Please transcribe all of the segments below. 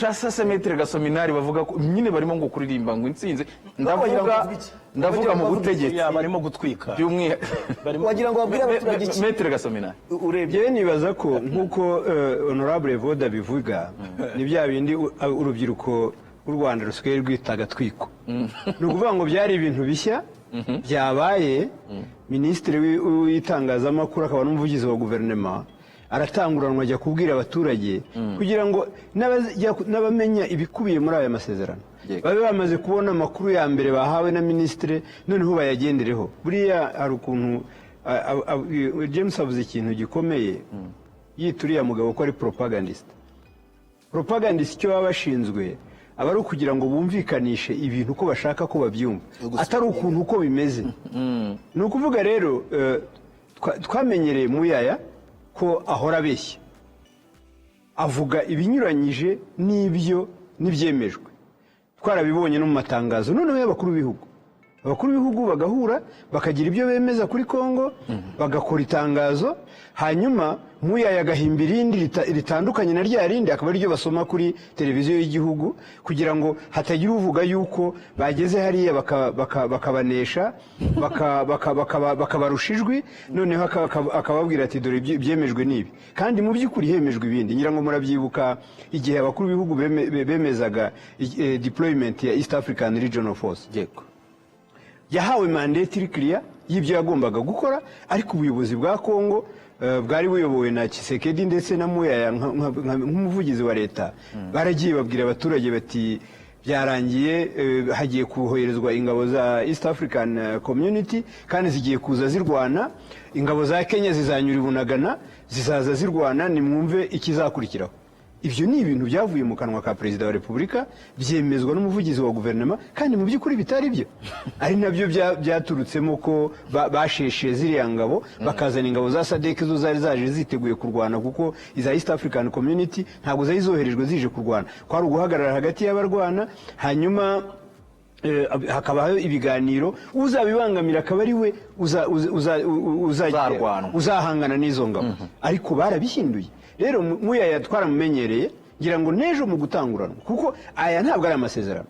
Sasa Metre Gasominari bavuga ko nyine barimo ngo kuririmba ngo intsinze ndavuga mu butegetsi barimo gutwika byumwe wagira ngo babwire abaturage Metre Gasominari urebye nibaza ko nkuko honorable Voda bivuga ni bya bindi urubyiruko rw'u Rwanda rusigaye rwitaga twiko no kuvuga ngo byari ibintu bishya byabaye ministre w'itangazamakuru akaba n'umuvugizi wa guverinoma aratanguranwa ajya kubwira abaturage kugira ngo n'abamenya ibikubiye muri aya masezerano babe bamaze kubona amakuru ya mbere bahawe na ministre noneho bayagendereho buriya hari ukuntu James avuze ikintu gikomeye yituriye mugabo ko ari propagandist icyo baba bashinzwe aba ari ukugira ngo bumvikanishe ibintu uko bashaka ko babyumva atari ukuntu uko bimeze ni ukuvuga rero twamenyereye mu yaya ko ahora abeshya avuga ibinyuranyije n'ibyo nibyemejwe twarabibonye no mu matangazo noneho y'abakuru b'ibihugu bagahura bakagira ibyo bemeza kuri Kongo bagakora itangazo hanyuma muyaya agahimba irindi ritandukanye na rya rindi akaba ari ryo basoma kuri televiziyo y'igihugu kugira ngo hatagira uvuga yuko bageze hariya bakabanesha bakabarusha ijwi noneho akababwira ati dore byemejwe n'ibi kandi mu by'ukuri hemejwe ibindi ngira ngo murabyibuka igihe abakuru b'ibihugu bemezaga deployment ya East African Regional Force yahawe mandate iri clear y'ibyo yagombaga gukora ariko ubuyobozi bwa Kongo bwari buyobowe na Tshisekedi ndetse na Muyaya nk'umuvugizi wa leta baragiye babwira abaturage bati byarangiye hagiye kuhoherezwa ingabo za East African Community kandi zigiye kuza zirwana ingabo za Kenya zizanyura ibunagana zizaza zirwana nimwumve ikizakurikiraho ibyo ni ibintu byavuye mu kanwa ka Perezida wa Repubulika byemezwa n'umuvugizi wa guverinoma kandi mu by'ukuri bitari byo ari nabyo byaturutsemo ko basheshe ziriya ngabo bakazana ingabo za SADC zo zari zaje ziteguye kurwana kuko iza East African Community ntabwo zari zoherejwe zije kurwana kwari uguhagarara hagati y'abarwana hanyuma hakabaho ibiganiro uzabibangamira akaba ari we uzahangana n'izo ngabo ariko barabihinduye rero muyaya twaramumenyereye ngira ngo nejo mu gutanguranwa kuko aya ntabwo ari amasezerano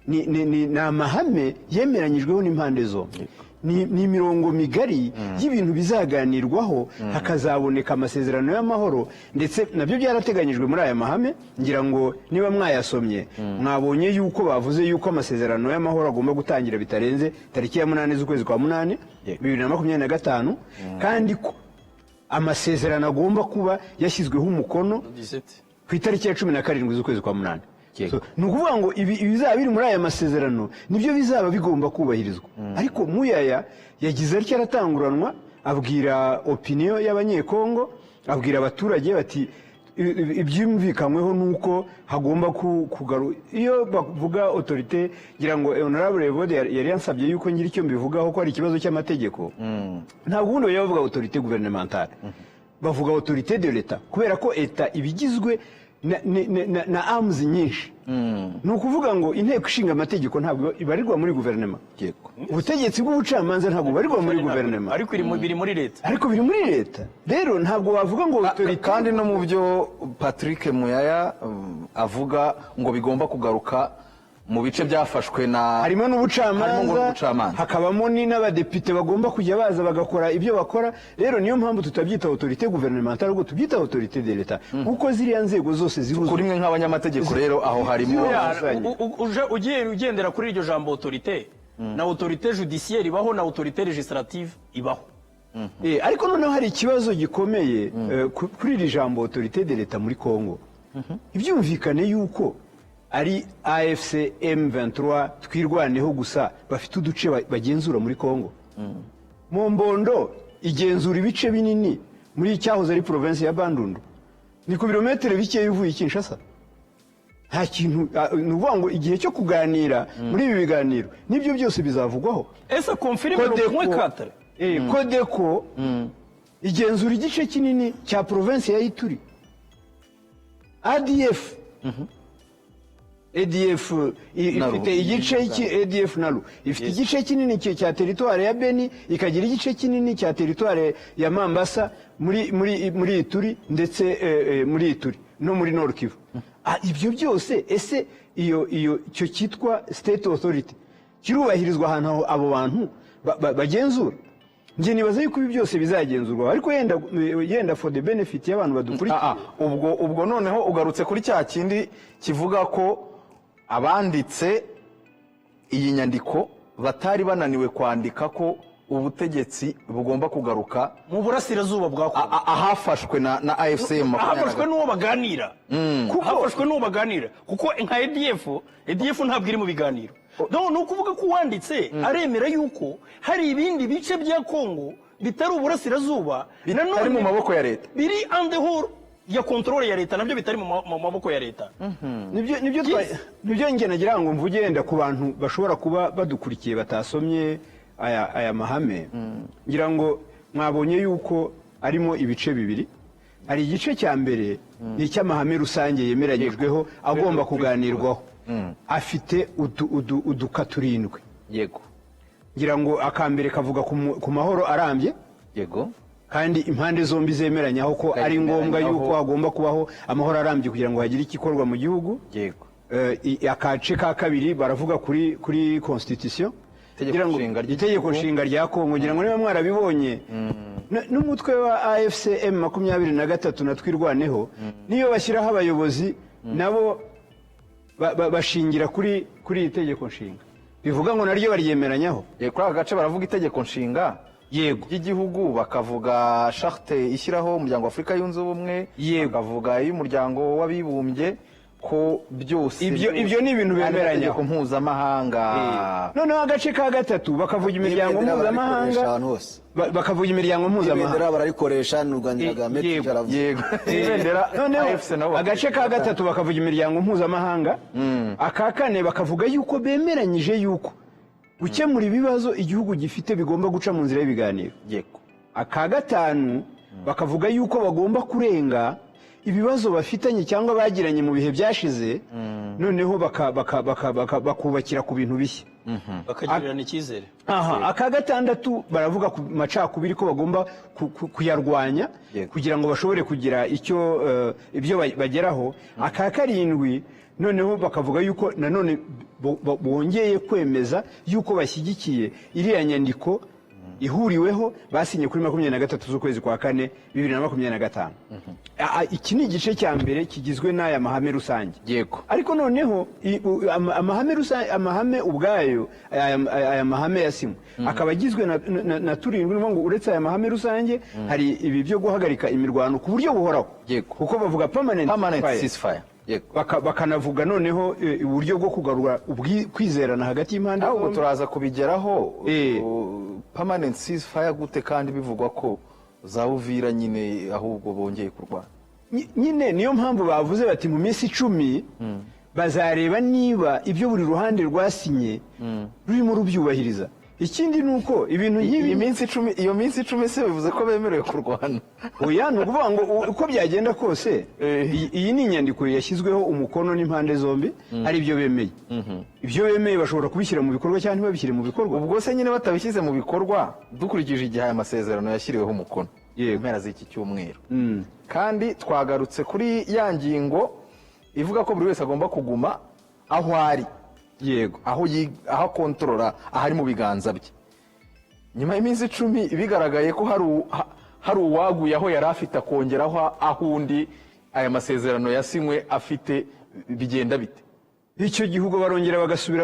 ni amahame yemeranyijweho n'impande zombi ni imirongo migari y'ibintu bizaganirwaho hakazaboneka amasezerano y'amahoro ndetse nabyo byarateganyijwe muri aya mahame ngira ngo niba mwayasomye mwabonye yuko bavuze yuko amasezerano y'amahoro agomba gutangira bitarenze tariki ya 8 z'ukwezi kwa 8 2025 kandi ko amasezerano agomba kuba yashyizweho umukono ku itariki ya 17 z'ukwezi kwa 8 ni ukuvuga ngo ibizaba biri muri aya masezerano nibyo bizaba bigomba kubahirizwa ariko muyaya yagize atya aratanguranwa abwira opinion y'abanyekongo abwira abaturage bati ibyumvikanyweho nuko hagomba kugaru iyo bavuga autorité ngira ngo honorable Voda yari yansabye yuko ngira icyo mbivugaho ko ari ikibazo cy'amategeko ntabwo ubundi bavuga autorité gouvernementale bavuga autorité de l'État kubera ko État ibigizwe na arms nyinshi ni ukuvuga ngo inteko ishinga amategeko ntabwo ibarirwa muri guverinoma ubutegetsi bw'ubucamanza ntabwo barirwa muri guverinoma ariko biri muri leta rero ntabwo wavuga ngo kandi no mu byo Patrick Muyaya avuga ngo bigomba kugaruka mu bice byafashwe na harimo n'ubucamanza hakabamo n'abadepite bagomba kujya baza bagakora ibyo bakora rero niyo mpamvu tutabyita autorité gouvernementale ahubwo tubyita autorité de l'État kuko ziriya nzego zose ziruzuye kuri mwe nk'abanyamategeko rero aho harimo ugendera kuri iryo jambo autorité na autorité judiciaire ibaho na autorité législative ibaho ariko noneho hari ikibazo gikomeye kuri iri jambo autorité de l'État muri Kongo ibyumvikane yuko ari AFC M23 twirwaneho gusa bafite uduce bagenzura muri Kongo Mombondo igenzura ibice binini muri cyahoze ari province ya Bandundu ni ku birometero bike yuvuye Kinshasa nta kintu nuvuga ngo igihe cyo kuganira muri ibi biganiro nibyo byose bizavugwaho ese confirme le point 4 Kodeko igenzura igice kinini cya province ya Ituri ADF ifite igice ADF nalu ifite igice kinini cya territoire ya Beni ikagira igice kinini cya territoire ya Mambasa muri Ituri ndetse muri Ituri no muri Nord Kivu ibyo byose ese icyo cyitwa state authority kirubahirizwa ahantu abo bantu bagenzura? njye nibaza yuko ibi byose bizagenzurwa, ariko yenda for the benefit y'abantu badukurikiye. ubwo noneho ugarutse kuri cya kindi kivuga ko abanditse iyi nyandiko batari bananiwe kwandika ko ubutegetsi bugomba kugaruka mu burasirazuba bwa Kongo ahafashwe na AFCM. hafashwe n'uwo baganira, hafashwe n'uwo baganira, kuko nka EDF ntabwo iri mu biganiro. ni ukuvuga ko uwanditse aremera yuko hari ibindi bice bya Kongo bitari uburasirazuba bitari mu maboko ya leta, biri on the whole ya kontrole ya leta, nabyo bitari mu maboko ya leta. nibyo njye nagira ngo mvuge yenda ku bantu bashobora kuba badukurikiye batasomye aya mahame. ngira ngo mwabonye yuko arimo ibice bibiri. hari igice cya mbere ni icy'amahame rusange yemeranyijweho agomba kuganirwaho, afite uduka turindwi. yego, ngira ngo akambere kavuga ku mahoro arambye, yego, kandi impande zombi zemeranyaho ko ari ngombwa yuko hagomba kubaho amahoro arambye kugira ngo hagire igikorwa mu gihugu. yego. Akace ka kabiri baravuga kuri constitution, itegeko nshinga rya Kongo. ngira ngo niba mwarabibonye n'umutwe wa AFCM 23 na twirwaneho, niyo bashyiraho abayobozi nabo bashingira kuri itegeko nshinga, bivuga ngo naryo baryemeranyaho. kuri aka gace baravuga itegeko nshinga ry'igihugu, bakavuga charte ishyiraho umuryango wa Afurika yunze ubumwe, bakavuga y'umuryango w'abibumbye, ko byose ibyo ni ibintu bemeranya ku mpuzamahanga. noneho agace ka gatatu bakavuga imiryango mpuzamahanga, bakavuga imiryango mpuzamahanga bararikoresha n'urwaniraga noneho agace ka gatatu bakavuga imiryango mpuzamahanga. aka kane bakavuga yuko bemeranyije yuko gukemura ibibazo igihugu gifite bigomba guca mu nzira y'ibiganiro. aka gatanu bakavuga yuko bagomba kurenga ibibazo bafitanye cyangwa bagiranye mu bihe byashize, noneho bakubakira ku bintu bishya, bakagirirana icyizere. aka gatandatu baravuga ku macakubiri ko bagomba kuyarwanya kugira ngo bashobore kugira ibyo bageraho. aka karindwi noneho bakavuga yuko nanone bongeye kwemeza yuko bashyigikiye iriya nyandiko ihuriweho basinye kuri 23 z'ukwezi kwa kane 2025. iki ni igice cya mbere kigizwe n'aya mahame rusange. ariko noneho amahame ubwayo, aya mahame yasimwe akaba agizwe na turindwi. ngo uretse aya mahame rusange hari ibi byo guhagarika imirwano ku buryo buhoraho, kuko bavuga permanent ceasefire. bakanavuga noneho uburyo bwo kugarura kwizerana hagati y'impande. ahubwo turaza kubigeraho permanent ceasefire gute, kandi bivugwa ko za Uvira nyine ahubwo bongeye kurwana. nyine niyo mpamvu bavuze bati mu minsi 10 bazareba niba ibyo buri ruhande rwasinye rurimo rubyubahiriza. ikindi nuko ibintu nk'ibi iyo minsi 10 se bivuze ko bemerewe kurwana. oya, ni ukuvuga ngo uko byagenda kose iyi ni inyandiko yashyizweho umukono n'impande zombi, hari ibyo bemeye. ibyo bemeye bashobora kubishyira mu bikorwa cyangwa ntibabishyire mu bikorwa. ubwo se nyine batabishyize mu bikorwa, dukurikije igihe aya masezerano yashyiriweho umukono impera z'iki cyumweru, kandi twagarutse kuri ya ngingo ivuga ko buri wese agomba kuguma aho ari, aho akontorora, ahari mu biganza bye. nyuma y'iminsi 10 bigaragaye ko hari uwaguye aho yari afite akongeraho aho undi aya masezerano yasinywe afite, bigenda bite? icyo gihugu barongera bagasubira,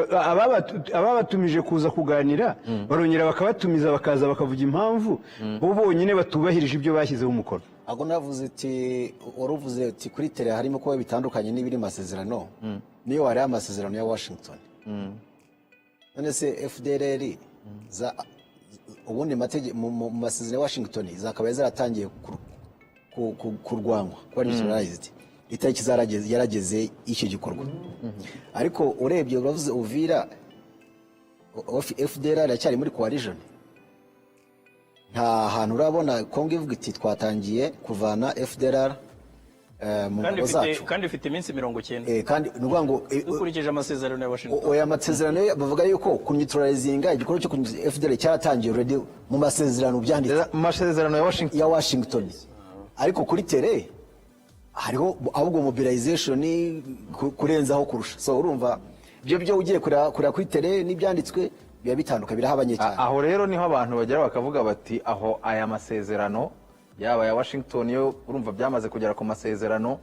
ababatumije kuza kuganira barongera bakabatumiza, bakaza bakavuga impamvu bo bonyine batubahirije ibyo bashyizeho umukono. ago navuze ati waruvuze ati kuri tele harimo kuba bitandukanye n'ibiri masezerano, niyo wari amasezerano ya Washington. none se FDLR ubundi mu masezerano ya Washington zakaba zaratangiye kurwanywa, kuba neutralized itariki yarageze icyo gikorwa. ariko urebye uravuze Uvira, FDLR yacyari muri coalition, nta hantu urabona Kongo ivuga iti twatangiye kuvana FDLR mu ngabo zacu, kandi ifite iminsi 90. kandi nuvuga ngo dukurikije amasezerano ya Washington. oya, amasezerano bavuga yuko kuneutralizinga igikorwa cyo FDLR cyaratangiye already mu masezerano byanditse mu masezerano ya Washington. ariko kuri tele hariho ahubwo mobilization kurenzaho kurusha. So urumva byo ugiye kureba kuri tele n'ibyanditswe biba bitandukanye, birahabanye cyane. Aho rero niho abantu bagera bakavuga bati aho aya masezerano yaba ya Washington yo urumva byamaze kugera ku masezerano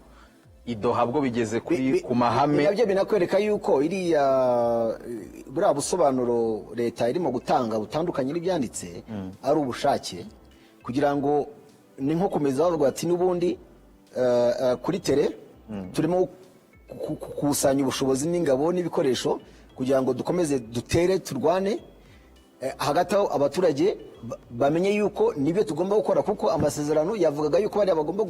idoha bwo bigeze ku mahame. Nabyo binakwereka yuko iriya buriya busobanuro leta irimo gutanga butandukanye n'ibyanditse ari ubushake kugira ngo ni nko komeza bavuga ati n'ubundi kuri tele turimo gukusanya ubushobozi n'ingabo n'ibikoresho kugira ngo dukomeze dutere turwane, hagati aho abaturage bamenye yuko nibyo tugomba gukora, kuko amasezerano yavugaga yuko bari bagomba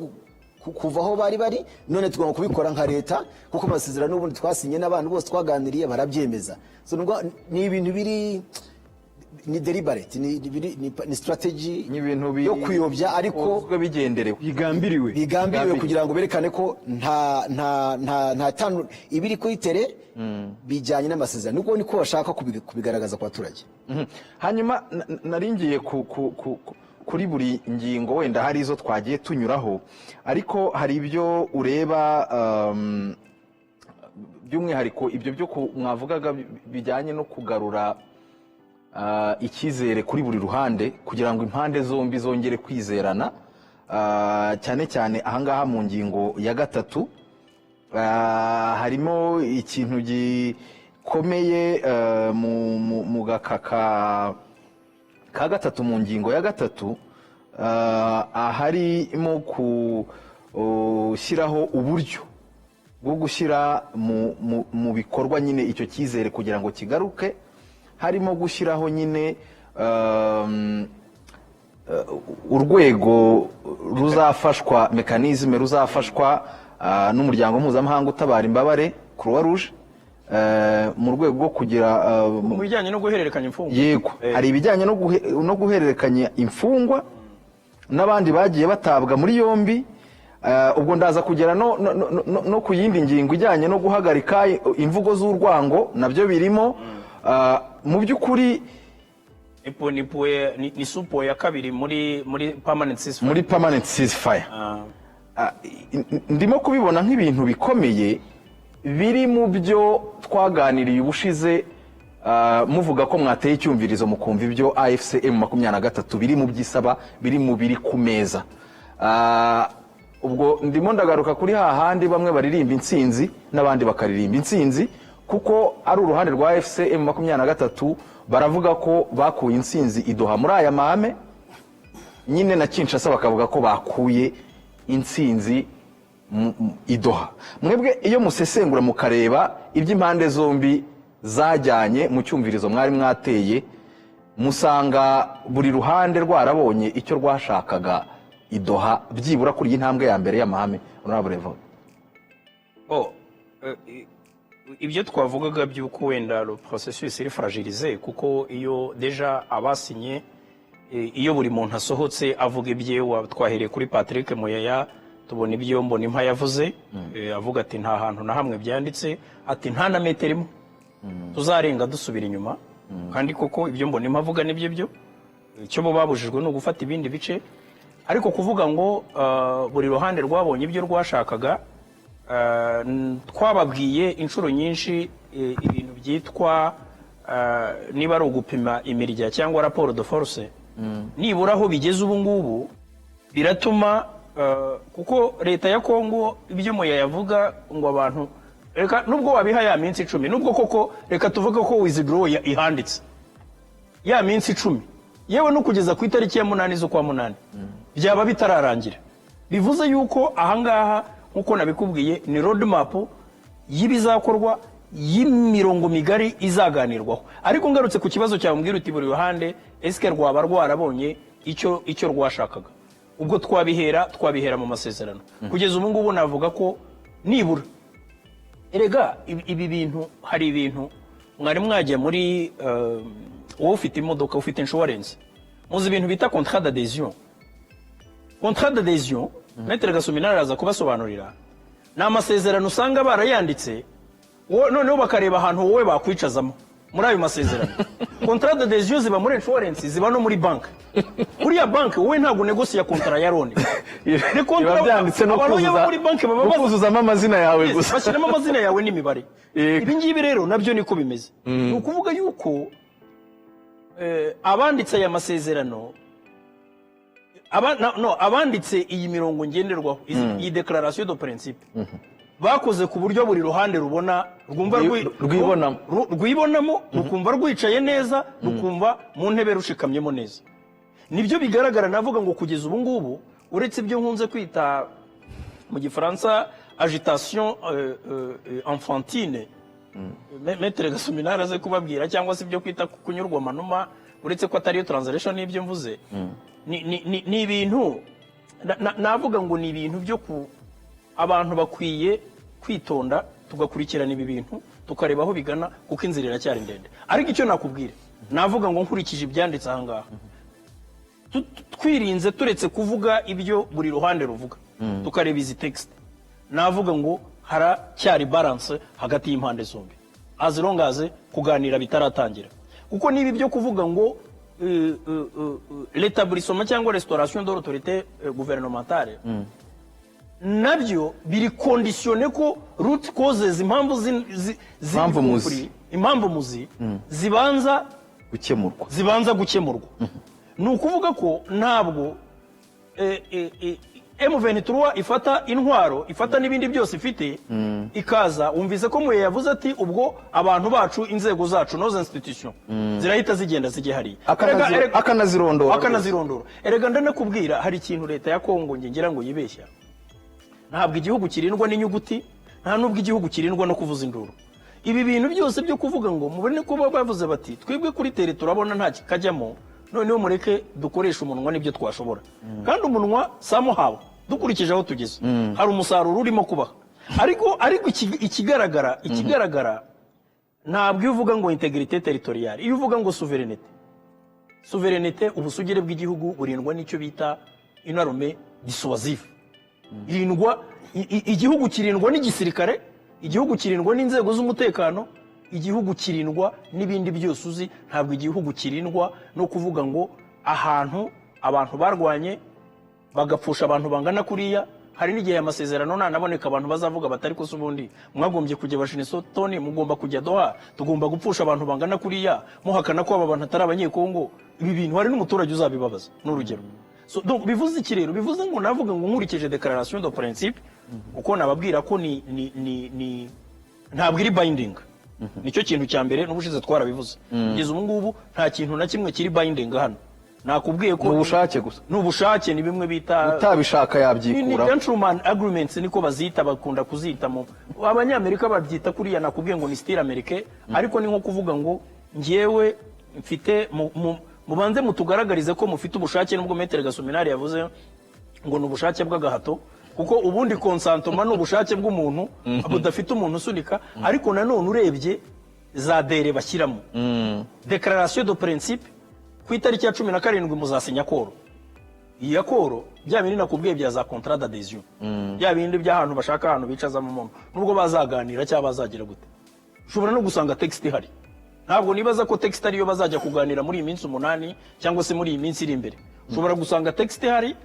kuva aho bari none tugomba kubikora nka leta, kuko amasezerano ubundi twasinye n'abantu bose twaganiriye barabyemeza. So ni ibintu biri ni deliberate, ni strategy yo kuyobya, ariko bigenderewe bigambiriwe kugira ngo berekane ko nta tanu ibiri kuri tele bijyanye n'amasezerano, nuko niko bashaka kubigaragaza ku baturage. Hanyuma naringiye kuri buri ngingo wenda hari izo twagiye tunyuraho, ariko hari ibyo ureba by'umwihariko ibyo byo mwavugaga bijyanye no kugarura icyizere kuri buri ruhande kugira ngo impande zombi zongere kwizerana, cyane cyane ahangaha mu ngingo ya 3 harimo ikintu gikomeye mu gakaka ka 3 mu ngingo ya 3 harimo gushyiraho uburyo bwo gushyira mu bikorwa nyine icyo cyizere kugira ngo kigaruke, harimo gushyiraho nyine urwego ruzafashwa, mekanizme ruzafashwa n'umuryango mpuzamahanga utabara imbabare Croix Rouge, mu rwego rwo kugira mu bijyanye no guhererekanya imfungwa. Yego, hari ibijyanye no guhererekanya imfungwa n'abandi bagiye batabwa muri yombi. Ubwo ndaza kugera no ku yindi ngingo ijyanye no guhagarika imvugo z'urwango, nabyo birimo. Mu by'ukuri ni supo ya kabiri muri permanent ceasefire. Muri permanent ceasefire ndimo kubibona nk'ibintu bikomeye biri mu byo twaganiriye ubushize, muvuga ko mwateye icyumvirizo mukumva ibyo AFC M23 biri mu byisaba, biri mu biri ku meza. Ubwo ndimo ndagaruka kuri hahandi bamwe baririmba intsinzi n'abandi bakaririmba intsinzi, kuko ari uruhande rwa AFC M23 baravuga ko bakuye intsinzi idoha muri aya mahame, nyine na Kinshasa bakavuga ko bakuye intsinzi idoha. Mwebwe iyo musesengura mukareba iby'impande zombi zajyanye mu cyumvirizo mwari mwateye, musanga buri ruhande rwarabonye icyo rwashakaga idoha, byibura kuri intambwe ya mbere y'amahame. Honorable Rev. Ibyo twavugaga by'uko wenda le processus iri fragilize, kuko iyo deja abasinye, iyo buri muntu asohotse avuga ibye, twahereye kuri Patrick Muyaya tubona ibyo Mbonimpa yavuze, avuga ati nta hantu na hamwe byanditse, ati nta na metero imwe tuzarenga dusubira inyuma, kandi koko ibyo Mbonimpa avuga nibyo byo. Icyo bo babujijwe no gufata ibindi bice, ariko kuvuga ngo buri ruhande rwabonye ibyo rwashakaga. Twababwiye inshuro nyinshi ibintu byitwa niba ari ugupima imirya cyangwa raporo de force, nibura aho bigeze ubu ngubu biratuma, kuko leta ya Kongo ibyo Moya yavuga ngo abantu reka nubwo wabiha ya minsi 10, nubwo koko reka tuvuge ko withdraw ihanditse ya minsi 10, yewe no kugeza ku itariki ya 8 z'ukwa 8 byaba bitararangira, bivuze yuko ahangaha nkuko nabikubwiye ni roadmap y'ibizakorwa, y'imirongo migari izaganirwaho. Ariko ngarutse ku kibazo cyawe mbwira uti buri ruhande eske rwaba rwarabonye icyo rwashakaga, ubwo twabihera mu masezerano. Kugeza ubu ngubu navuga ko nibura erega ibi bintu, hari ibintu mwari mwagiye muri wowe ufite imodoka, ufite insurance, muzi ibintu bita contrat d'adhesion. Contrat d'adhesion Maître Gasumina araza kubasobanurira, ni amasezerano usanga barayanditse, noneho bakareba ahantu wowe bakwicazamo. muri ayo masezerano contrat d'adhesion ziba muri insurance ziba no muri banki uriya banki wowe ntabwo negosiya kontara ya loni biba byanditse no kuzuzamo amazina yawe gusa bashyiramo amazina yawe n'imibare ibi ngibi rero nabyo niko bimeze ni ukuvuga yuko abanditse aya masezerano abanditse iyi mirongo ngenderwaho iyi declaration de principe bakoze ku buryo buri ruhande rubona rwibonamo rukumva rwicaye neza rukumva mu ntebe rushikamyemo neza nibyo bigaragara navuga ngo kugeza ubu ngubu uretse ibyo nkunze kwita mu gifaransa agitation enfantine Maître Gasominara aze kubabwira cyangwa se ibyo kwita kunyurwa amanuma uretse ko atariyo translation n'ibyo mvuze ni ibintu navuga ngo ni ibintu byo ku abantu bakwiye kwitonda tugakurikirana ibi bintu tukareba aho bigana kuko inzira iracyari ndende ariko icyo nakubwira navuga ngo nkurikije ibyanditse aha ngaha twirinze turetse kuvuga ibyo buri ruhande ruvuga tukareba izi text navuga ngo haracyari balance hagati y'impande zombi as long as kuganira bitaratangira kuko niba ibyo kuvuga ngo l'établissement cyangwa restauration de l'autorité gouvernementale nabyo biri conditionné ko root causes impamvu muzi zibanza gukemurwa ni ukuvuga ko ntabwo M23 ifata intwaro ifata n'ibindi byose ifite ikaza wumvise ko muye yavuze ati ubwo abantu bacu inzego zacu noze institution zirahita zigenda zijye hari akanazirondora erega ndanakubwira hari ikintu leta ya Kongo ngira ngo yibeshya ntabwo igihugu kirindwa n'inyuguti nta nubwo igihugu kirindwa no kuvuza induru ibi bintu byose byo kuvuga ngo mubone ko bavuze bati twebwe kuri tere turabona nta kajyamo noneho mureke dukoresha umunwa nibyo twashobora kandi umunwa samuhawe dukurikije aho tugeze hari umusaruro urimo kubaha ariko ikigaragara ntabwo iyo uvuga ngo integrité territoriale iyo uvuga ngo souveraineté ubusugire bw'igihugu burindwa n'icyo bita une armée dissuasive irindwa igihugu kirindwa n'igisirikare igihugu kirindwa n'inzego z'umutekano igihugu kirindwa n'ibindi byose uzi ntabwo igihugu kirindwa no kuvuga ngo ahantu abantu barwanye bagapfusha abantu bangana kuriya hari n'igihe amasezerano nanaboneka abantu bazavuga batari ko ubundi mwagombye kujya Washington mugomba kujya Doha tugomba gupfusha abantu bangana kuriya muhakana ko aba bantu atari abanyekongo ibi bintu hari n'umuturage uzabibabaza n'urugero donc bivuze iki rero bivuze ngo navuga ngo nkurikije declaration de principe uko nababwira ko ni ntabwo iri binding nicyo kintu cya mbere n'ubushize twarabivuze kugeza ubu ngubu nta kintu na kimwe kiri binding hano nakubwiye ko n'ubushake gusa n'ubushake ni bimwe bita utabishaka yabyikura ni gentleman agreements niko bazita bakunda kuzita mu abanyamerika babyita kuriya nakubwiye ngo ni style americain ariko ni nko kuvuga ngo ngiyewe mfite mubanze mutugaragarize ko mufite ubushake nubwo Maître Gasominari yavuze ngo ni ubushake bw'agahato kuko ubundi consentment ni ubushake bw'umuntu budafite umuntu usunika ariko nanone urebye za dere bashyiramo declaration de principe ku itariki ya 17 muzasinya koro iyi akoro bya bindi nakubwiye bya za contrat d'adhesion bya bindi by'ahantu bashaka ahantu bicaza mu muntu nubwo bazaganira cyangwa bazagira gute ushobora no gusanga text ihari ntabwo nibaza ko text ariyo bazajya kuganira muri iyi minsi 8 cyangwa se muri iyi minsi iri imbere ushobora gusanga text ihari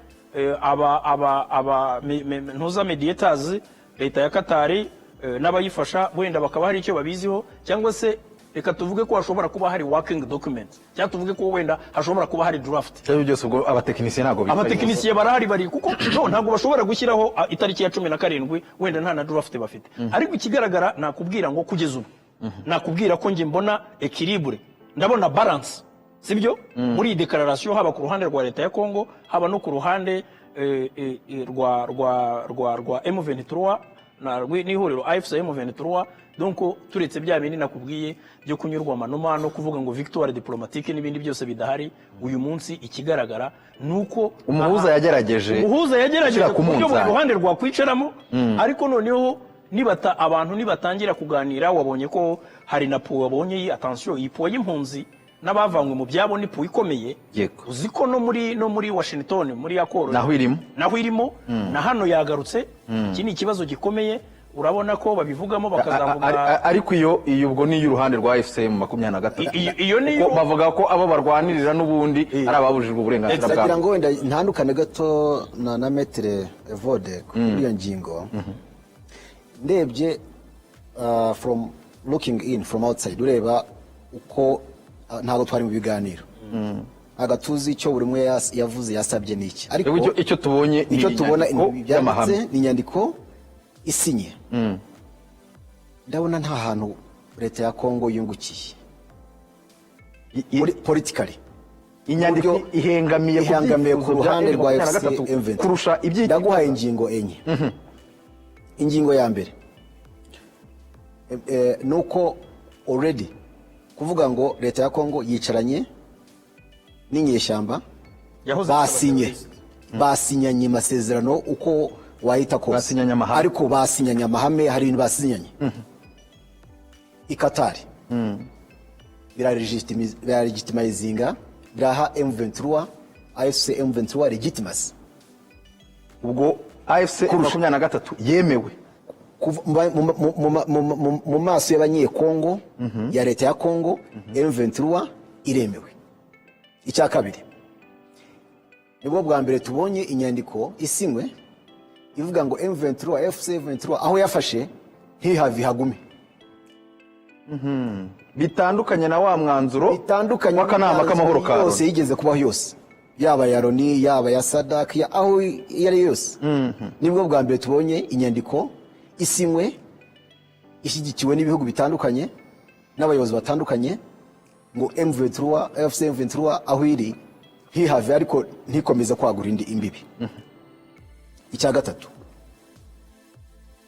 ntuza mediators leta ya Katari n'abayifasha wenda bakaba hari icyo babiziho cyangwa se reka tuvuge ko hashobora kuba hari working document cyangwa tuvuge ko wenda hashobora kuba hari draft cyangwa byose ubwo abatekinisiye ntabwo bicaye abatekinisiye barahari bari kuko ntabwo bashobora gushyiraho itariki ya 17 wenda nta na draft bafite ariko ikigaragara nakubwira ngo kugeza ubu nakubwira ko nge mbona equilibre ndabona balance sibyo muri iyi declaration haba ku ruhande rwa leta ya Kongo haba no ku ruhande rwa M23 n'ihuriro AFC M23 donc turetse bya bindi nakubwiye byo kunyurwa amanuma no kuvuga ngo victoire diplomatique n'ibindi byose bidahari uyu munsi ikigaragara nuko umuhuza yagerageje ku buryo mu ruhande rwa kwicaramo ariko noneho abantu nibatangira kuganira wabonye ko hari na po wabonye attention iyi po y'impunzi n'abavanywe mu byabo ni po ikomeye uzi ko no muri Washington muri akoro naho irimo na hano yagarutse iki ni ikibazo gikomeye urabona ko babivugamo bakazavuga ariko iyo ubwo ni iy'uruhande rwa FCM 23 iyo niyo bavuga ko abo barwanirira n'ubundi ari ababujijwe uburenganzira bwabo. Kugira ngo wenda ntandukane gato na Maître Evode kuri iyo ngingo, ndebye from looking in from outside, ureba uko ntabwo twari mu biganiro, agatuzi icyo buri umwe yavuze yasabye niki, ariko icyo tubonye byanditse ni inyandiko isinye. Ndabona nta hantu leta ya Kongo yungukiye politically. Inyandiko ihengamiye ku ruhande rwa FC kurusha ibyo. Ndaguhaye ingingo enye. Ingingo ya mbere nuko already kuvuga ngo leta ya Kongo yicaranye n'inyeshyamba basinyanye amasezerano, uko wahita kose, ariko basinyanye amahame, hari ibintu basinyanye i Qatar, biralegitimizinga, biraha M23 AFC M23 legitimacy. Ubwo AFC 23 yemewe mu maso y'abanyekongo ya leta ya Kongo, M23 iremewe. Icya kabiri, nibwo bwa mbere tubonye inyandiko isinywe ivuga ngo M23 FC M23 aho yafashe ntihave hagume. Bitandukanye na wa mwanzuro w'akanama k'amahoro ka Loni yose yigeze kubaho yose, yaba ya Loni yaba ya SADC aho yari yose. Nibwo bwa mbere tubonye inyandiko isinywe ishyigikiwe n'ibihugu bitandukanye n'abayobozi batandukanye ngo M23 FC M23 aho iri ntihave, ariko ntikomeza kwagura indi imbibi. Icya gatatu,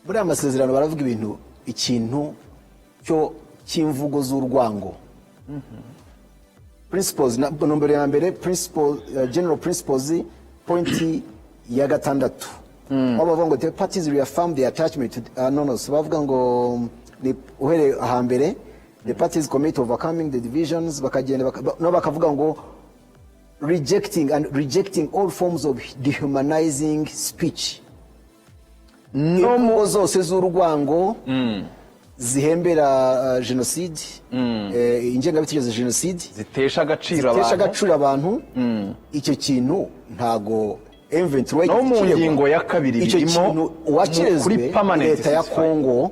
muri amasezerano baravuga ikintu cyo cy'imvugo z'urwango, principles nombere ya mbere, general principles point ya gatandatu, bavuga ngo the parties reaffirm their attachment to bavuga ngo ni uhere ahambere, the parties commit to overcoming the divisions, bakagenda bakavuga ngo rejecting all forms of dehumanizing speech, imvugo zose z'urwango zihembera genocide, ingengabitekerezo genocide, zitesha agaciro abantu. Icyo kintu ntago M23 no mu ngingo ya kabiri birimo uwakirezwe leta ya Kongo.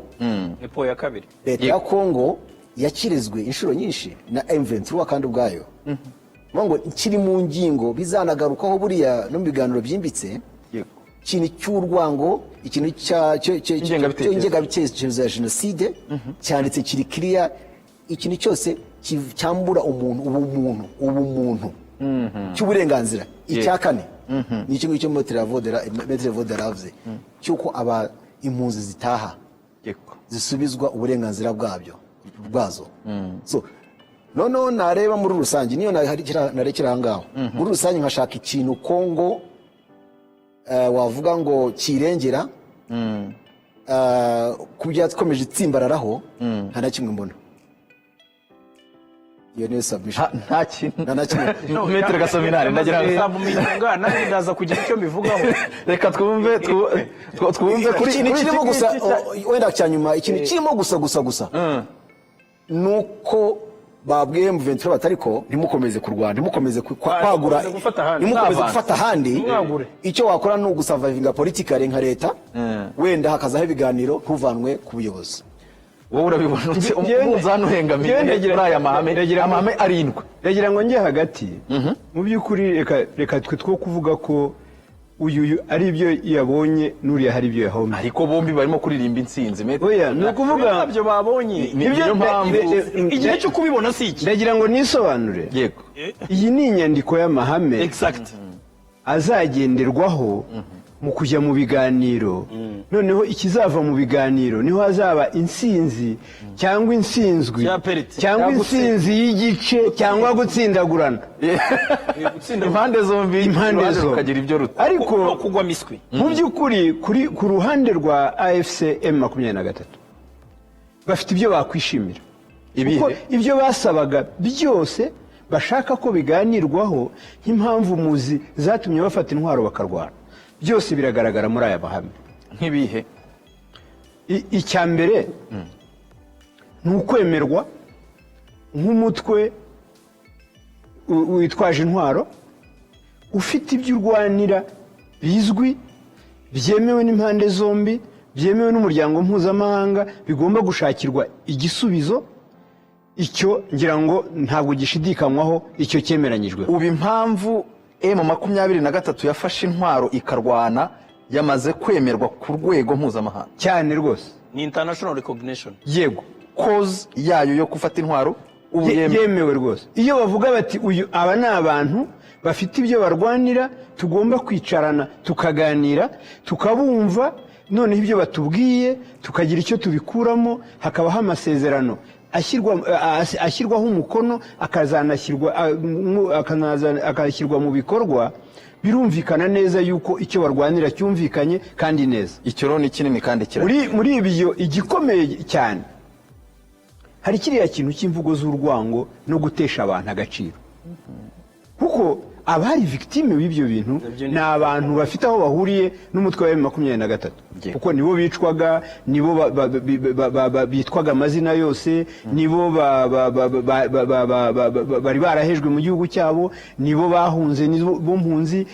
Epo ya kabiri, leta ya Kongo yakirezwe inshuro nyinshi na M23 kandi ubwayo ngo kiri mu ngingo bizanagarukaho buriya no mu biganiro byimbitse, ikintu cy'urwango, ikintu cy'ingengabitekerezo ya genocide cyanditse kiri clear, ikintu cyose cyambura ubumuntu cy'uburenganzira. Icya kane ni ikintu cyo Maître Evode ravuze cyuko impunzi zitaha zisubizwa uburenganzira bwazo. So noneho nareba muri rusange, niyo narekera ahangaho muri rusange, nkashaka ikintu Kongo wavuga ngo kirengera ku byatkomeje itsimbararaho, nta na kimwe mbona. Iyo niyo submission, nta kintu na kimwe. Maître Gasominari ndagira ngo nanjye ndaza kugira icyo mbivugaho. Reka twumve kuri ikintu kirimo gusa, wenda cyanyuma, ikintu kirimo gusa nuko babwiye M23 batariko ntimukomeze kurwana, ntimukomeze kwagura, ntimukomeze gufata ahandi. Icyo wakora ni ugusurvivinga politically nka leta, wenda hakazaho ibiganiro ntuvanwe ku buyobozi. Wowe urabibona utse umuzano uhengamiye muri aya amahame arindwi. Yagira ngo njye hagati mu by'ukuri, reka twe two kuvuga ko uyu ari ibyo yabonye n'uriya hari ibyo yahomye, ariko bombi barimo kuririmba intsinzi. Oya, ni ukuvuga nabyo babonye, niyo mpamvu igihe cyo kubibona si iki. Ndagira ngo nisobanure, yego, iyi ni inyandiko y'amahame exact azagenderwaho mu kujya mu biganiro. Noneho ikizava mu biganiro niho hazaba insinzi cyangwa insinzwi cyangwa insinzi y'igice cyangwa gutsindagurana. Impande zombi ukagira ibyo ruta, ariko kugwa miswi. Mu by'ukuri ku ruhande rwa AFC M23 bafite ibyo bakwishimira, kuko ibyo basabaga byose bashaka ko biganirwaho nk'impamvu muzi zatumye bafata intwaro bakarwana, byose biragaragara muri aya mahame. Nk'ibihe? icya mbere ni ukwemerwa nk'umutwe witwaje intwaro ufite ibyo urwanira bizwi byemewe n'impande zombi byemewe n'umuryango mpuzamahanga bigomba gushakirwa igisubizo. Icyo ngira ngo ntabwo gishidikanywaho, icyo cyemeranyijwe. ubu impamvu M23 yafashe intwaro ikarwana yamaze kwemerwa ku rwego mpuzamahanga cyane rwose, ni international recognition. yego, cause yayo yo gufata intwaro ubu yemewe rwose. Iyo bavuga bati aba ni abantu bafite ibyo barwanira, tugomba kwicarana tukaganira tukabumva, noneho ibyo batubwiye tukagira icyo tubikuramo, hakabaho amasezerano ashyirwaho umukono akashyirwa mu bikorwa, birumvikana neza yuko icyo barwanira cyumvikanye kandi neza. icyo rero ni kinini kandi kirahari. Muri ibyo igikomeye cyane hari kiriya kintu cy'imvugo z'urwango no gutesha abantu agaciro, kuko abari victime b'ibyo bintu ni abantu bafite aho bahuriye n'umutwe wa M23, kuko nibo bicwaga, nibo bitwaga amazina yose, nibo bari barahejwe mu gihugu cyabo, nibo bahunze, nibo mpunzi.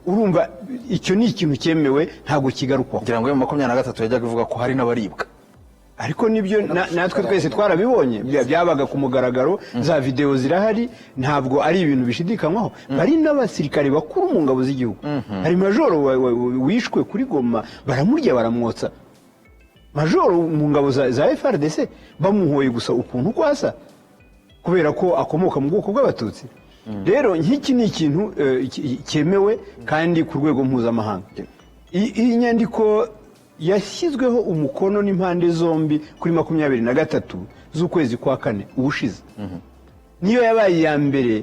Urumva icyo ni ikintu cyemewe, ntabwo kigarukwaho. kugira ngo M23 yajyaga ivuga ko hari n'abaribwa, ariko nibyo natwe twese twarabibonye, byabaga ku mugaragaro, za video zirahari, ntabwo ari ibintu bishidikanywaho. Bari n'abasirikare bakuru mu ngabo z'igihugu, hari majoro wishwe kuri Goma, baramurya baramwotsa, majoro mu ngabo za FRDC bamuhoye gusa ukuntu kwasa, kubera ko akomoka mu bwoko bw'abatutsi. Rero nk'iki ni ikintu cyemewe kandi ku rwego mpuzamahanga. Iyi nyandiko yashyizweho umukono n'impande zombi kuri 23 z'ukwezi kwa kane ubushize, niyo yabaye iya mbere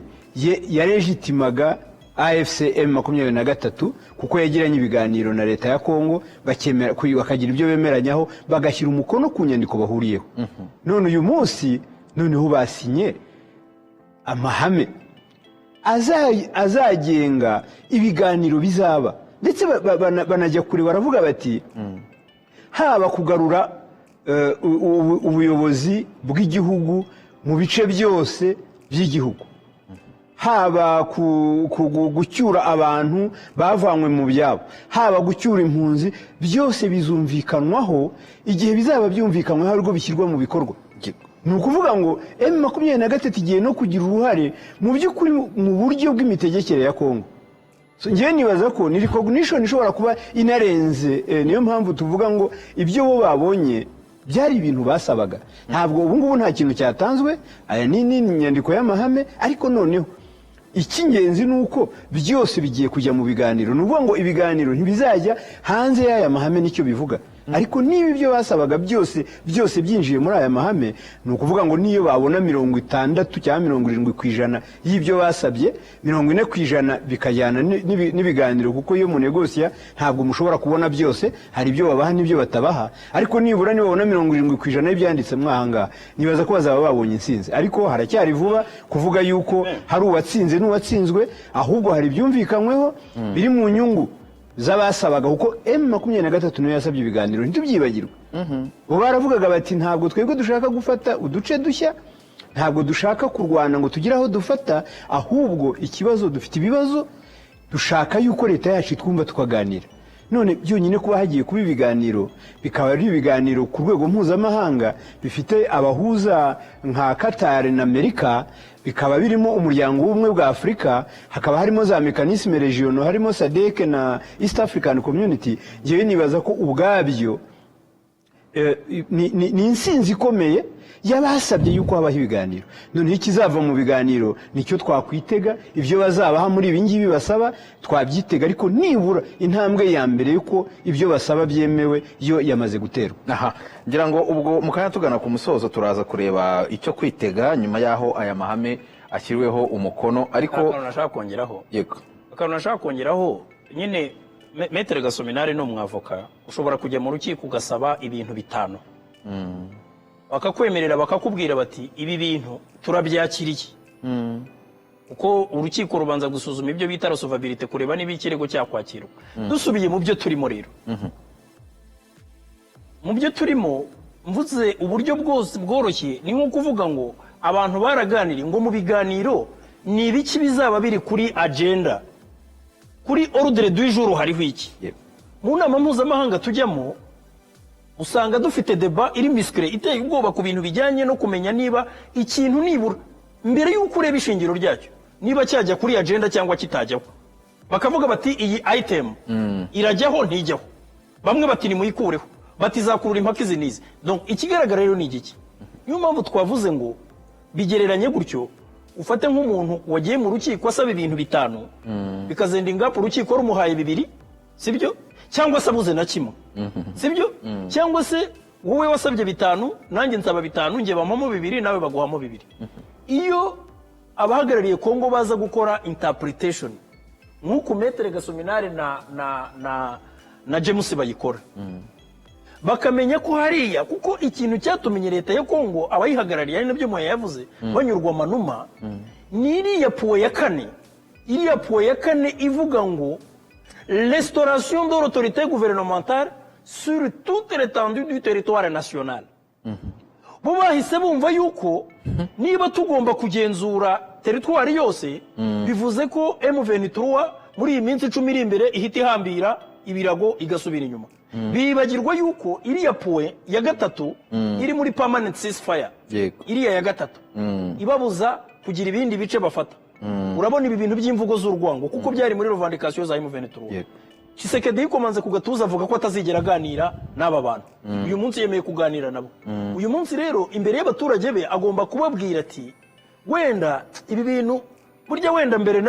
yarejitimaga AFC M23, kuko yagiranye ibiganiro na leta ya Kongo, bakagira ibyo bemeranyaho, bagashyira umukono ku nyandiko bahuriyeho. None uyu munsi noneho basinye amahame azagenga ibiganiro bizaba, ndetse banajya kure, baravuga bati haba kugarura ubuyobozi bw'igihugu mu bice byose by'igihugu, haba gucyura abantu bavanywe mu byabo, haba gucyura impunzi, byose bizumvikanwaho igihe bizaba byumvikanwaho ariko bishyirwa mu bikorwa. Ni ukuvuga ngo M23 igiye no kugira uruhare mu by'ukuri mu buryo bw'imitegekere ya Kongo. Ngewe nibaza ko ni recognition ishobora kuba inarenze, niyo mpamvu tuvuga ngo ibyo bo babonye byari ibintu basabaga. Ntabwo ubu ngubu nta kintu cyatanzwe, aya ni inyandiko y'amahame, ariko noneho icy'ingenzi ni uko byose bigiye kujya mu biganiro. Ni ukuvuga ngo ibiganiro ntibizajya hanze y'aya mahame, nicyo bivuga. Ariko niba ibyo basabaga byose byinjiye muri aya mahame, ni ukuvuga ngo niyo babona 60 cyangwa 70% y'ibyo basabye, 40% bikajyana n'ibiganiro, kuko iyo munegosiya ntabwo mushobora kubona byose, hari ibyo babaha n'ibyo batabaha. Ariko nibura babona 70% y'ibyanditse mwahanga, nibaza ko bazaba babonye insinzi. Ariko haracyari vuba kuvuga yuko hari uwatsinze n'uwatsinzwe, ahubwo hari ibyumvikanyweho biri mu nyungu z'abasabaga, kuko M23 niyo yasabye ibiganiro, ntitubyibagirwe. Bo baravugaga bati ntabwo twebwe dushaka gufata uduce dushya, ntabwo dushaka kurwana ngo tugire aho dufata, ahubwo ikibazo dufite ibibazo, dushaka yuko leta yacu twumva tukaganira. None byonyine kuba hagiye kuba ibiganiro, bikaba ari ibiganiro ku rwego mpuzamahanga, bifite abahuza nka Qatar na Amerika, bikaba birimo umuryango w'ubumwe bwa Afurika, hakaba harimo za mekanisme regional, harimo SADC na East African Community. Ngewe nibaza ko ubwabyo ni insinzi ikomeye yabasabye yuko habaho ibiganiro. Noneho ikizava mu biganiro nicyo twakwitega, ibyo bazabaha muri ibi ngibi basaba twabyitega, ariko nibura intambwe ya mbere yuko ibyo basaba byemewe yo yamaze guterwa. Ngira ngo ubwo mukanya tugana ku musozo turaza kureba icyo kwitega nyuma yaho aya mahame ashyirweho umukono. Ariko akantu nashaka kongeraho, yego, akantu nashaka kongeraho, nyine Maître Gasominari no mwavoka ushobora kujya mu rukiko ugasaba ibintu bitanu, bakakwemerera bakakubwira bati ibi bintu turabyakiriye, uko urukiko rubanza gusuzuma ibyo bita resolvabilité, kureba niba ikirego cyakwakirwa. Dusubiye mu byo turimo rero, mu byo turimo mvuze uburyo bwose bworoshye ni nko kuvuga ngo abantu baraganiriye ngo mu biganiro ni ibiki bizaba biri kuri agenda, kuri ordre du jour hariho iki. Mu nama mpuzamahanga tujyamo usanga dufite deba iri misikire iteye ubwoba ku bintu bijyanye no kumenya niba ikintu nibura mbere y'uko ureba ishingiro ryacyo niba cyajya kuri agenda cyangwa kitajyaho. Bakavuga bati iyi item irajyaho ntijyaho, bamwe bati nimuyikureho, bati izakurura impaka izi n'izi. Donc ikigaragara rero ni igiki, niyo mpamvu twavuze ngo bigereranye gutyo. Ufate nk'umuntu wagiye mu rukiko asaba ibintu bitanu bikazenda ingapu urukiko rumuhaye bibiri, sibyo? Cyangwa se abuze na kimwe, sibyo? Cyangwa se wowe wasabye bitanu nanjye nsaba bitanu, nge bamamo bibiri nawe baguhamo bibiri. Iyo abahagarariye Kongo baza gukora interpretation nk'uko Maître Gasominari na James bayikora, bakamenya ko hariya kuko ikintu cyatumenye leta ya Kongo abayihagarariye ari nabyo Moya yavuze banyurwa amanuma, ni iriya puwe ya kane. Iriya puwe ya kane ivuga ngo restauration de l'autorité gouvernementale sur toute l'étendue du territoire national. Bo bahise bumva yuko niba tugomba kugenzura teritwari yose, bivuze ko M23 muri iyi minsi 10 iri imbere ihita ihambira ibirago igasubira inyuma. Bibagirwa yuko iriya puwe ya gatatu iri muri permanent ceasefire, iriya ya gatatu ibabuza kugira ibindi bice bafata. Urabona ibi bintu by'imvugo z'urwango kuko byari muri revendication za M23. Tshisekedi yikomanze ku gatuza avuga ko atazigera aganira n'aba bantu. Uyu munsi yemeye kuganira nabo. Uyu munsi rero imbere y'abaturage be agomba kubabwira ati wenda ibi bintu burya wenda mbere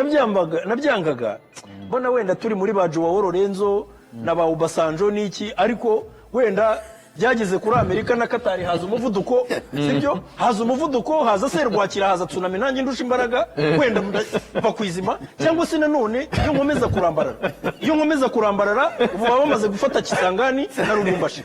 nabyangaga, mbona wenda turi muri ba Joao Lorenzo na ba Ubasanjo n'iki, ariko wenda byageze kuri Amerika na Katari haza umuvuduko, sibyo? Haza umuvuduko, haza serwakira, haza tsunami, nanjye ndusha imbaraga, wenda mva kwizima. Cyangwa se nanone iyo nkomeza kurambarara ubu baba bamaze gufata Kisangani na Lubumbashi,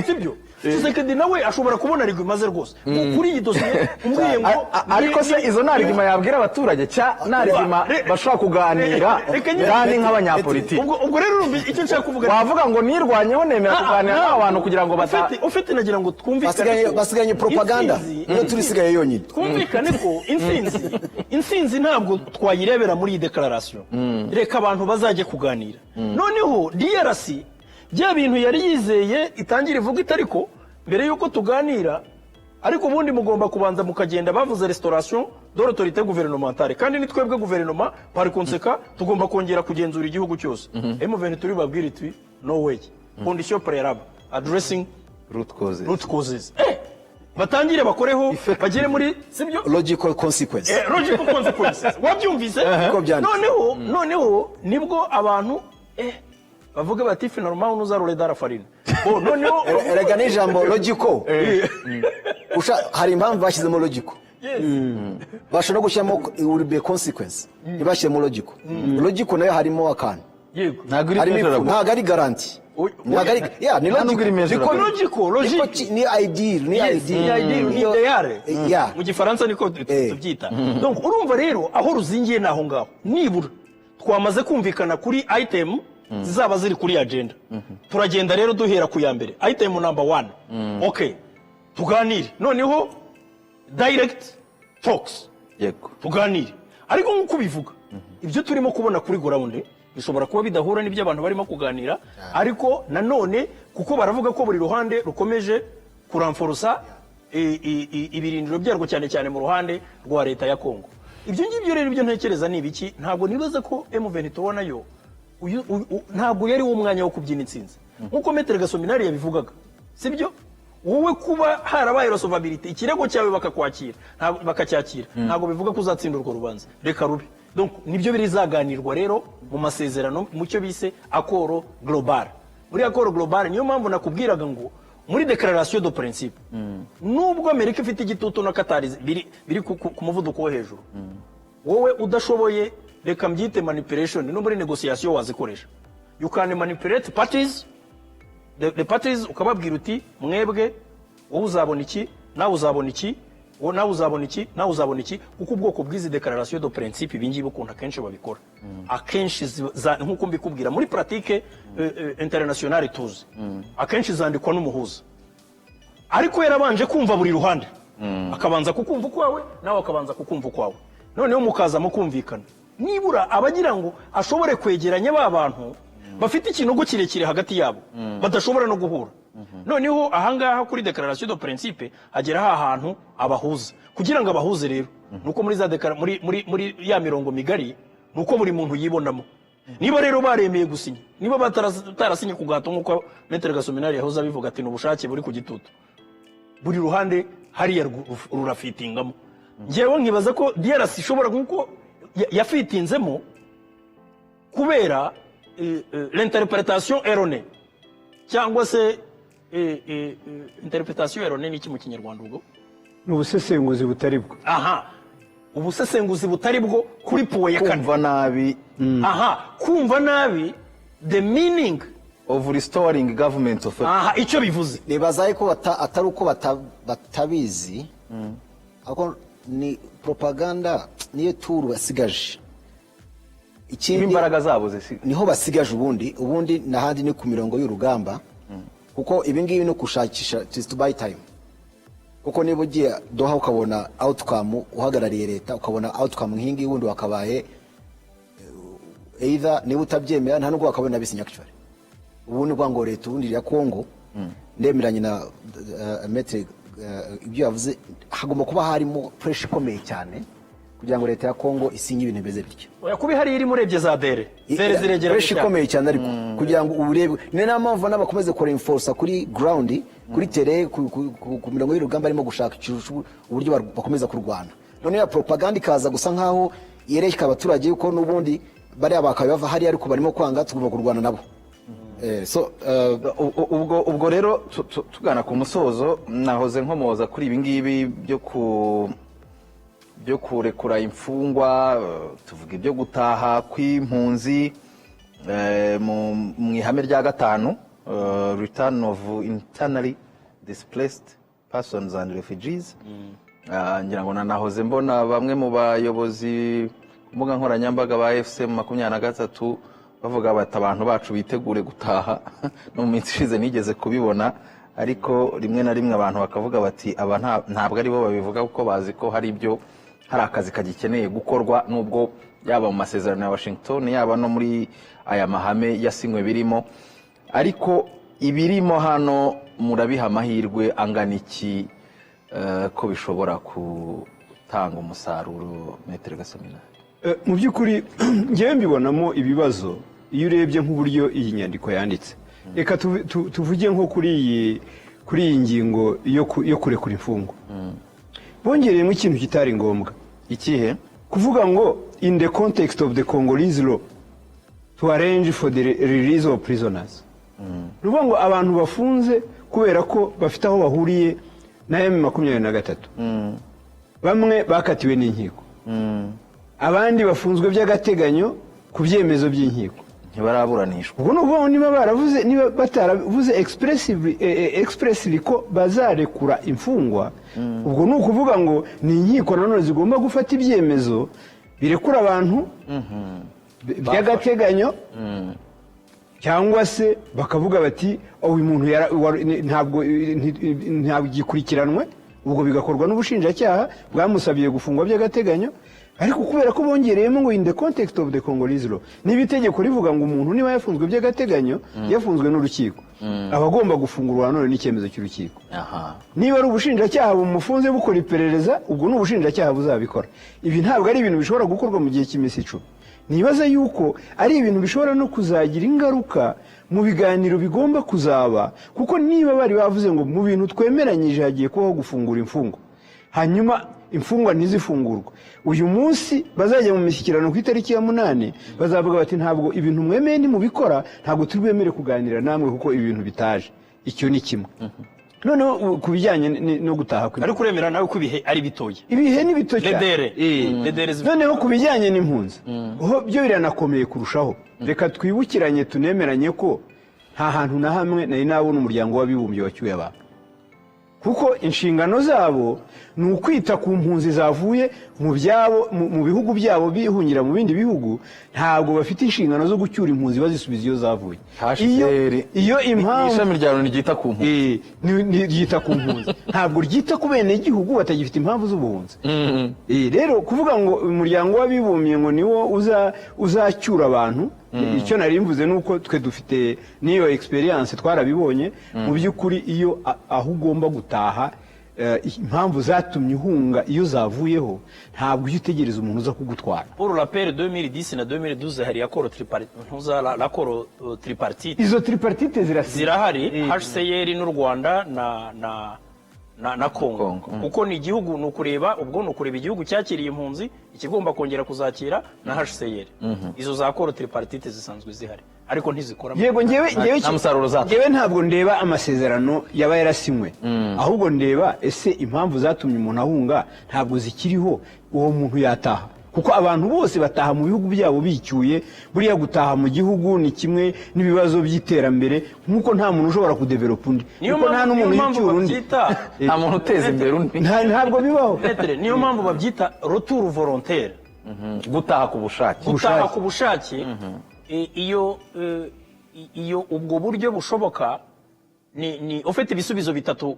sibyo? Tshisekedi nawe ashobora kubona rigwe maze rwose kuri iyi dosiye umbwiye ngo ariko se izo narigima yabwira abaturage cya narigima bashobora kuganira kandi nk'abanyapolitiki. Ubwo rero icyo nshaka kuvuga wavuga ngo nirwanyeho nemera kuganira n'abantu kugira ngo ufite nagira ngo twumvikane basiganye propaganda iyo turisigaye yonyine. Twumvikane ko insinzi ntabwo twayirebera muri iyi declaration. Reka abantu bazajye kuganira. Noneho DRC bya bintu yari yizeye itangira ivuga itariko mbere yuko tuganira, ariko ubundi mugomba kubanza mukagenda bavuze restauration de l'autorité gouvernementale, kandi ni twebwe guverinoma par conséquent tugomba kongera kugenzura igihugu cyose. M23 babwira iti no way, condition préalable addressing root causes. Batangire bakoreho bagere muri, sibyo? Logical consequence. Logical consequences. Wabyumvise? Noneho nibwo abantu bavuga bati finalement nous allons dans la farine. Bon, noneho erega n'ijambo logical. Hari impamvu bashyizemo logical. Bashobora gushyiramo will be consequence. Ntibashyiremo logical. Logical nayo harimo akantu. Yego. Ntabwo ari garanti. Ni logical, ni ideal, ni ideal. Mu Gifaransa niko tubyita. Donc urumva rero aho ruzingiye naho ngaho. Nibura twamaze kumvikana kuri item zizaba ziri kuri agenda. Turagenda rero duhera ku ya mbere. Item number 1. Okay. Tuganire. Noneho direct talks. Yego. Tuganire. Ariko nk'uko bivuga ibyo turimo kubona kuri ground bishobora kuba bidahura n'ibyo abantu barimo kuganira, ariko nanone kuko baravuga ko buri ruhande rukomeje kuramforosa ibirindiro byarwo cyane cyane mu ruhande rwa leta ya Kongo. Ibyo ngibyo rero ibyo ntekereza ni ibiki, ntabwo nibaza ko M23 nayo ntabwo yari wo mwanya wo kubyina intsinzi nkuko Maître Gasominari yabivugaga, sibyo? Wowe kuba harabaye resolvabilité ikirego cyawe bakacyakira ntabwo bivuga ko uzatsinda urwo rubanza, reka rube. Donc nibyo birizaganirwa rero mu masezerano mu cyo bise accord global. Muri accord global niyo mpamvu nakubwiraga ngo muri declaration de principe nubwo Amerika ifite igitutu na Katari biri ku muvuduko wo hejuru, wowe udashoboye reka mbyite manipulation no muri negotiation wazikoresha. You can manipulate parties, the parties ukababwira uti mwebwe wowe uzabona iki nawe uzabona iki, nawe uzabona iki kuko ubwoko bw'izi declaration de principe ibingibi ukuntu akenshi babikora akenshi nkuko mbikubwira muri pratique internationale tuzi akenshi zandikwa n'umuhuza. ariko yarabanje kumva buri ruhande akabanza kukumva ukwawe nawe akabanza kukumva ukwawe noneho mukaza mukumvikana nibura abagira ngo ashobore kwegeranya ba bantu bafite ikinogo kirekire hagati yabo badashobora no guhura noneho ahangaha kuri declaration de principe hagera hantu abahuza kugira ngo abahuze rero nuko muri za muri ya mirongo migari nuko buri muntu yibonamo niba rero baremeye gusinya niba batarasinye ku gahato nkuko Maître Gasominari yahoze abivuga ati n'ubushake buri ku gitutu buri ruhande hariya rurafitingamo ngewe nkibaza ko DRC ishobora nkuko yafitinzemo kubera l'interprétation erronée cyangwa se interprétation erronée ni iki mu kinyarwanda ubwo n'ubusesenguzi butari bwo aha ubusesenguzi butari bwo kuri puwe ya kane kumva nabi aha kumva nabi the meaning of restoring government authority. aha icyo bivuze nibaza ko atari uko batabizi ahubwo ni propaganda niyo turu basigaje ikindi imbaraga zabo zisigaye niho basigaje ubundi nahandi ni ku mirongo y'urugamba kuko ibi ngibi no kushakisha to buy time kuko niba ugiye Doha ukabona outcome uhagarariye leta ukabona outcome nk'ingi wundi wakabaye either niba utabyemera nta nubwo wakabona bisinya actually ubundi ngo leta ubundi ya Kongo ndemeranye na Maître ibyo yavuze hagomba kuba harimo pressure ikomeye cyane kugira ngo leta ya Kongo isinye ibintu beze bityo oya kubi hari iri murebye za dere ziregera pressure ikomeye cyane ariko kugira ngo urebe ni n'amava n'abakomeze ko reinforce kuri ground kuri terrain ku mirongo y'urugamba arimo gushaka uburyo bakomeza kurwana none ya propaganda ikaza gusa nkaho yereka abaturage yuko nubundi bari abakaye bava hari ariko barimo kwanga tugomba kurwana nabo ubwo rero tugana ku musozo nahoze nkomoza kuri ibi ngibi byo kurekura imfungwa tuvuga ibyo gutaha kw'impunzi mu ihame rya gatanu return of internally displaced persons and refugees ngira ngo nahoze mbona bamwe mu bayobozi ku mbuga nkoranyambaga ba FCM 23 bavuga bati abantu bacu bitegure gutaha no mu minsi ishize nigeze kubibona ariko rimwe na rimwe abantu bakavuga bati aba ntabwo ari bo babivuga kuko bazi ko hari akazi kagikeneye gukorwa nubwo yaba mu masezerano ya Washington yaba no muri aya mahame yasinywe birimo ariko ibirimo hano murabiha amahirwe angana iki ko bishobora gutanga umusaruro Maître Gasominari mu by'ukuri ngewe mbibonamo ibibazo iyo urebye nk'uburyo iyi nyandiko yanditse reka tuvuge nko kuri iyi ngingo yo kurekura imfungwa bongereyemo ikintu kitari ngombwa ikihe kuvuga ngo in the context of the Congolese law to arrange for the release of prisoners nuvuga ngo abantu bafunze kubera ko bafite aho bahuriye na M23 bamwe bakatiwe n'inkiko abandi bafunzwe by'agateganyo ku byemezo by'inkiko ntibaraburanishwa ubwo n'ubwo niba bataravuze expressively ko bazarekura imfungwa ubwo ni ukuvuga ngo ni inkiko nanone zigomba gufata ibyemezo birekura abantu by'agateganyo cyangwa se bakavuga bati uyu muntu ntabwo gikurikiranwe ubwo bigakorwa n'ubushinjacyaha bwamusabiye gufungwa by'agateganyo ariko kubera ko bongereyemo ngo in the context of the Congolese law niba itegeko rivuga ngo umuntu niba yafunzwe by'agateganyo yafunzwe n'urukiko aba agomba gufungurwa none n'icyemezo cy'urukiko niba ari ubushinjacyaha bumufunze bukora iperereza ubwo ni ubushinjacyaha buzabikora ibi ntabwo ari ibintu bishobora gukorwa mu gihe cy'iminsi 10 nibaza yuko ari ibintu bishobora no kuzagira ingaruka mu biganiro bigomba kuzaba kuko niba bari bavuze ngo mu bintu twemeranyije hagiye kubaho gufungura imfungwa hanyuma imfungwa ntizifungurwa uyu munsi bazajya mu mishyikirano ku itariki ya 8 bazavuga bati ntabwo ibintu mwemeye ni mubikora ntabwo turi bemere kuganira namwe kuko ibintu bitaje icyo ni kimwe noneho ku bijyanye no gutaha ariko uremera nawe ko ibihe ari bitoye ibihe ni bito cyane noneho ku bijyanye n'impunzi byo biranakomeye kurushaho reka twibukiranye tunemeranye ko nta hantu na hamwe nari nabona umuryango w'abibumbye wacyuye abantu kuko inshingano zabo ni ukwita ku mpunzi zavuye mu byabo mu bihugu byabo bihungira mu bindi bihugu, ntabwo bafite inshingano zo gucyura impunzi bazisubiza iyo zavuye. Iyo impamvu ishami rya Loni ryita ku mpunzi ryita ku mpunzi ntabwo ryita ku bene igihugu batagifite impamvu z'ubuhunzi. Rero kuvuga ngo umuryango w'abibumbye ngo niwo uzacyura abantu, icyo nari mvuze nuko twe dufite n'iyo experience twarabibonye. Mu by'ukuri iyo aho ugomba gutaha impamvu zatumye uhunga iyo zavuyeho, ntabwo ujya utegereza umuntu uza kugutwara. Pour rappel 2010 na 2012 hari accord tripartite. Izo tripartite zirahari, HCR n'u Rwanda na Congo. Kuko ni igihugu ni ukureba igihugu cyakiriye impunzi ikigomba kongera kuzakira na HCR. Izo za accord tripartite zisanzwe zihari ariko ntizikora. Yego ngewe ntabwo ndeba amasezerano yaba yarasinywe, ahubwo ndeba ese impamvu zatumye umuntu ahunga ntabwo zikiriho, uwo muntu yataha. Kuko abantu bose bataha mu bihugu byabo bicyuye, buriya gutaha mu gihugu ni kimwe n'ibibazo by'iterambere, nk'uko nta muntu ushobora kudevelopa undi, kuko nta n'umuntu yicyura undi, nta muntu uteza imbere undi, ntabwo bibaho. Niyo mpamvu babyita retour volontaire, gutaha ku bushake. Gutaha ku bushake, iyo ubwo buryo bushoboka ni ufite ibisubizo bitatu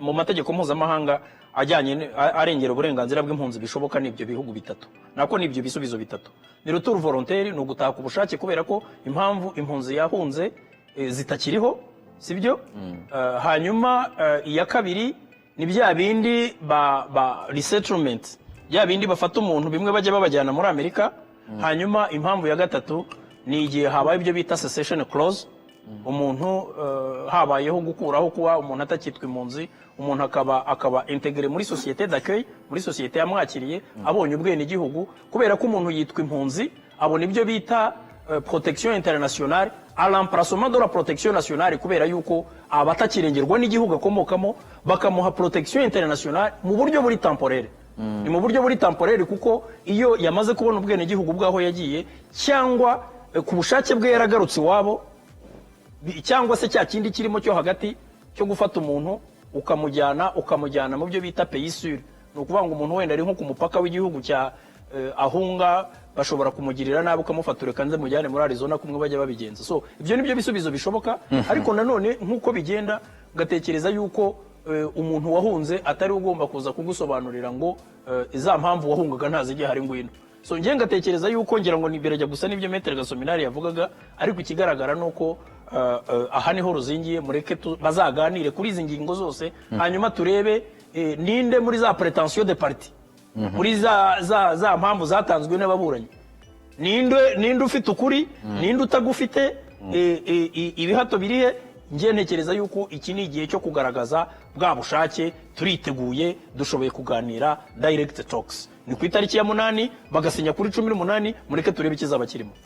mu mategeko mpuzamahanga ajyanye arengera uburenganzira bw'impunzi bishoboka n'ibyo bihugu bitatu. Nako n'ibyo bisubizo bitatu ni retour volontaire, ni ugutaha ku bushake kubera ko impamvu impunzi yahunze zitakiriho, sibyo? Hanyuma iya kabiri ni bya bindi ba resettlement, bya bindi bafata umuntu bimwe bajya babajyana muri Amerika. Hanyuma impamvu ya gatatu ni igihe habaye ibyo bita cessation clause, umuntu habayeho gukuraho kuba umuntu atakitwa impunzi, umuntu akaba integre muri société d'accueil, muri société yamwakiriye, abonye ubwene igihugu. Kubera ko umuntu yitwa impunzi abona ibyo bita protection internationale, à l'emplacement de la protection nationale, kubera yuko abatakirengerwa n'igihugu akomokamo bakamuha protection internationale mu buryo buri temporaire. Ni mu buryo buri temporaire kuko iyo yamaze kubona ubwene igihugu bwaho yagiye, cyangwa ku bushake bwe yaragarutse iwabo, cyangwa se cya kindi kirimo cyo hagati cyo gufata umuntu ukamujyana mu byo bita pays sûr. Ni ukuvuga ngo umuntu wenda ari nko ku mupaka w'igihugu cya ahunga, bashobora kumugirira nabi ukamufata ureka nze mujyane muri Arizona kumwe bajya babigenza. So ibyo nibyo bisubizo bishoboka, ariko nanone nk'uko bigenda ngatekereza yuko umuntu wahunze atari ugomba kuza kugusobanurira ngo za mpamvu wahungaga ntazijye hari ngwino. So ngiye ngatekereza yuko ngira ngo nibirajya gusa n'ibyo Maître Gasominari yavugaga, ariko ikigaragara nuko aha niho ruzingiye. Mureke bazaganire kuri izi ngingo zose, hanyuma turebe ninde muri za prétention de parti, muri za mpamvu zatanzwe n'ababuranyi, ninde ufite ukuri, ninde utagufite, ibihato birihe. Ngiye ntekereza yuko iki ni igihe cyo kugaragaza bwa bushake, turiteguye, dushoboye kuganira direct talks. Ni ku itariki ya 8 bagasinya kuri 18, mureke turebe ikizaba kirimo.